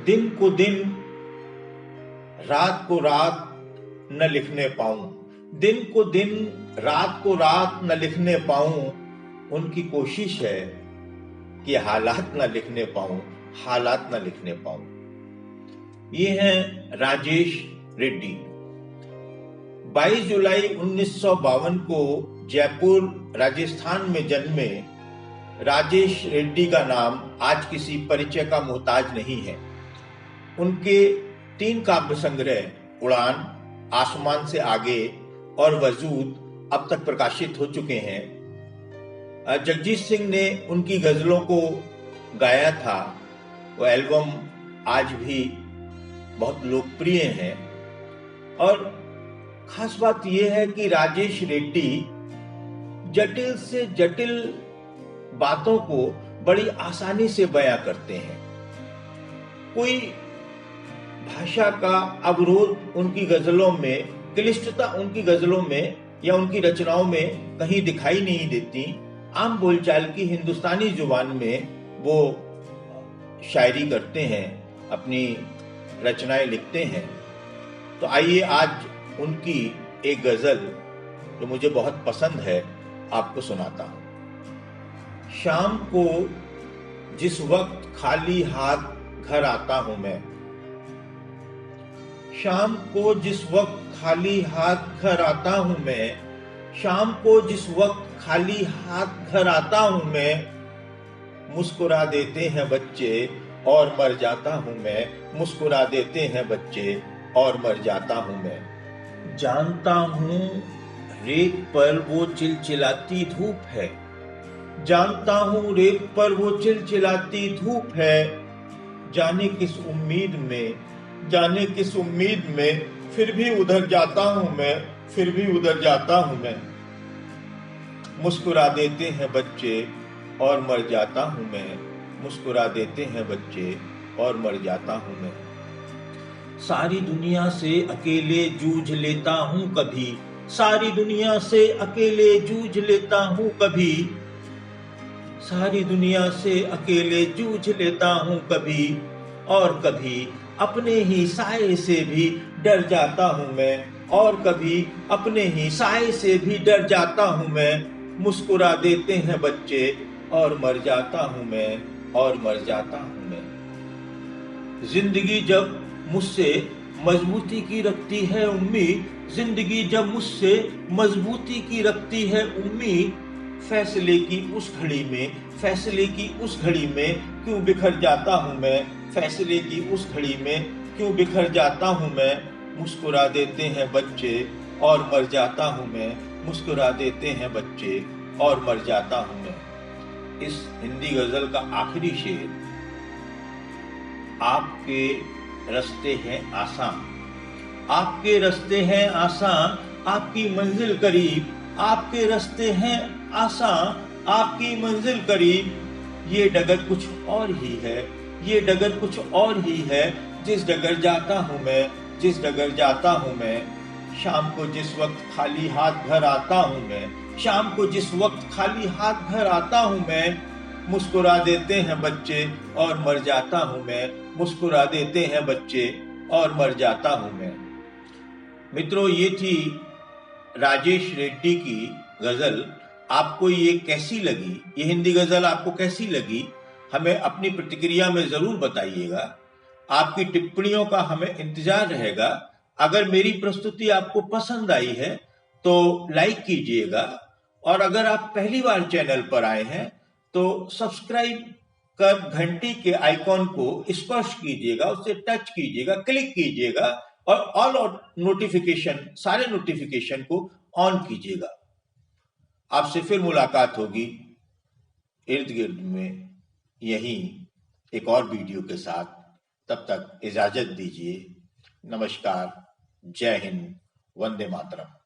दिन को दिन, रात को रात न लिखने पाऊं। दिन को दिन, रात को रात न लिखने पाऊं। उनकी कोशिश है कि हालात न लिखने पाऊं, हालात न लिखने पाऊं। ये हैं राजेश रेड्डी। 22 जुलाई 1952 को जयपुर राजस्थान में जन्मे राजेश रेड्डी का नाम आज किसी परिचय का मोहताज नहीं है। उनके 3 काव्य संग्रह उड़ान, आसमान से आगे और वजूद अब तक प्रकाशित हो चुके हैं। जगजीत सिंह ने उनकी गजलों को गाया था। वो एल्बम आज भी बहुत लोकप्रिय है। और खास बात यह है कि राजेश रेड्डी जटिल से जटिल बातों को बड़ी आसानी से बयां करते हैं। कोई भाषा का अवरोध उनकी गजलों में, क्लिष्टता उनकी गजलों में या उनकी रचनाओं में कहीं दिखाई नहीं देती। आम बोलचाल की हिंदुस्तानी जुबान में वो शायरी करते हैं, अपनी रचनाएं लिखते हैं। तो आइए आज उनकी एक गजल जो मुझे बहुत पसंद है आपको सुनाता हूं। शाम को जिस वक्त खाली हाथ घर आता हूं मैं, शाम को जिस वक्त खाली हाथ घर आता हूं मैं, शाम को जिस वक्त खाली हाथ घर आता हूं मैं, मुस्कुरा देते हैं बच्चे और मर जाता हूं मैं, मुस्कुरा देते हैं बच्चे और मर जाता हूं मैं। जानता हूं रेत पर वो चिलचिलाती धूप है, जानता हूं रेत पर वो चिलचिलाती धूप है। जाने किस उम्मीद में, जाने किस उम्मीद में, फिर भी उधर जाता हूं मैं, फिर भी उधर जाता हूं मैं। मुस्कुरा देते हैं बच्चे और मर जाता हूं मैं, मुस्कुरा देते हैं बच्चे और मर जाता हूं मैं। सारी दुनिया से अकेले जूझ लेता हूं कभी, सारी दुनिया से अकेले जूझ लेता हूं कभी, सारी दुनिया से अकेले जूझ लेता हूं कभी। और कभी अपने ही साए से भी डर जाता हूं मैं, और कभी अपने ही साए से भी डर जाता हूं मैं। मुस्कुरा देते हैं बच्चे और मर जाता हूं मैं, और मर जाता हूं मैं। जिंदगी जब मुझसे मजबूती की रखती है उम्मीद, जिंदगी जब मुझसे मजबूती की रखती है उम्मीद, फैसले की उस घड़ी में, फैसले की उस घड़ी में क्यों बिखर जाता हूं मैं, फैसले की उस घड़ी में क्यों बिखर जाता हूं मैं। मुस्कुरा देते हैं बच्चे और मर जाता हूं मैं, मुस्कुरा देते हैं बच्चे और मर जाता हूं मैं। इस हिंदी गजल का आखिरी शेर, आपके रास्ते हैं आसान, आपके रास्ते हैं आसान, आपकी मंजिल करीब, आपके रास्ते हैं आसान, आपकी मंजिल करीब। ये डगर कुछ और ही है, ये डगर कुछ और ही है, जिस डगर जाता हूं मैं, जिस डगर जाता हूं मैं। शाम को जिस वक्त खाली हाथ घर आता हूं मैं, शाम को जिस वक्त खाली हाथ घर आता हूं मैं, मुस्कुरा देते हैं बच्चे और मर जाता हूं मैं, मुस्कुरा देते हैं बच्चे और मर जाता हूं मैं। मित्रों, ये थी राजेश रेड्डी की गजल। आपको ये कैसी लगी, ये हिंदी गजल आपको कैसी लगी, हमें अपनी प्रतिक्रिया में जरूर बताइएगा। आपकी टिप्पणियों का हमें इंतजार रहेगा। अगर मेरी प्रस्तुति आपको पसंद आई है तो लाइक कीजिएगा, और अगर आप पहली बार चैनल पर आए हैं तो सब्सक्राइब कर घंटी के आइकॉन को स्पर्श कीजिएगा, उसे टच कीजिएगा, क्लिक कीजिएगा और ऑल नोटिफिकेशन, सारे नोटिफिकेशन को ऑन कीजिएगा। आपसे फिर मुलाकात होगी इर्द गिर्द में यहीं एक और वीडियो के साथ। तब तक इजाजत दीजिए। नमस्कार, जय हिंद, वंदे मातरम।